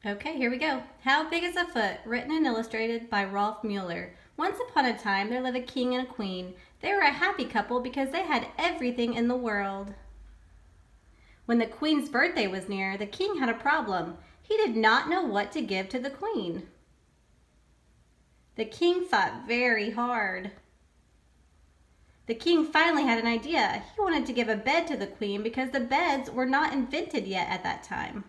Okay, here we go. How Big is a Foot? Written and illustrated by Rolf Mueller. Once upon a time, there lived a king and a queen. They were a happy couple because they had everything in the world. When the queen's birthday was near, the king had a problem. He did not know what to give to the queen. The king thought very hard. The king finally had an idea. He wanted to give a bed to the queen because the beds were not invented yet at that time.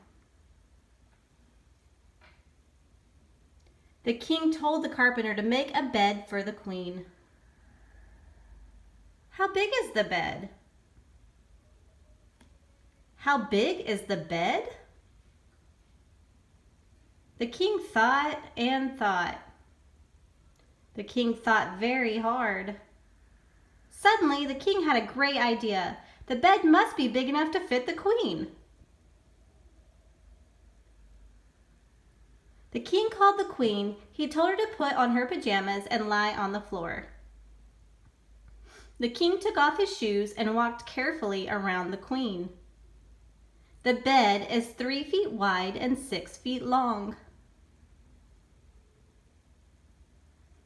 The king told the carpenter to make a bed for the queen. How big is the bed? How big is the bed? The king thought and thought. The king thought very hard. Suddenly, the king had a great idea. The bed must be big enough to fit the queen. The king called the queen. He told her to put on her pajamas and lie on the floor. The king took off his shoes and walked carefully around the queen. The bed is 3 feet wide and 6 feet long.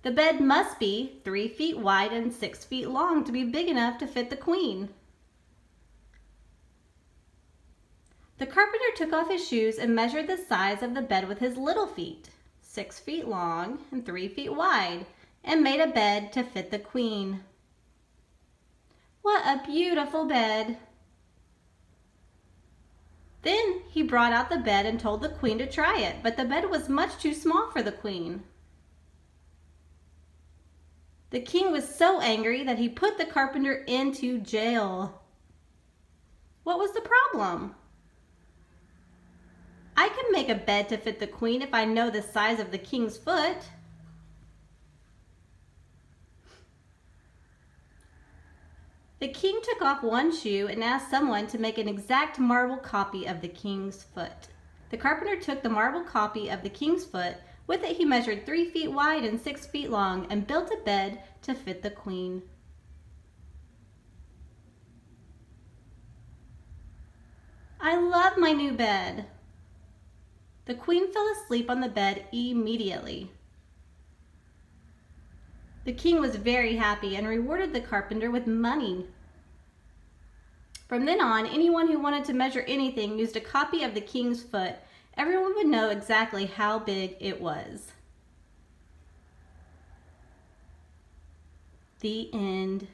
The bed must be 3 feet wide and 6 feet long to be big enough to fit the queen. The carpenter took off his shoes and measured the size of the bed with his little feet, 6 feet long and 3 feet wide, and made a bed to fit the queen. What a beautiful bed! Then he brought out the bed and told the queen to try it, but the bed was much too small for the queen. The king was so angry that he put the carpenter into jail. What was the problem? I can make a bed to fit the queen if I know the size of the king's foot. The king took off one shoe and asked someone to make an exact marble copy of the king's foot. The carpenter took the marble copy of the king's foot. With it, he measured 3 feet wide and 6 feet long and built a bed to fit the queen. I love my new bed. The queen fell asleep on the bed immediately. The king was very happy and rewarded the carpenter with money. From then on, anyone who wanted to measure anything used a copy of the king's foot. Everyone would know exactly how big it was. The end.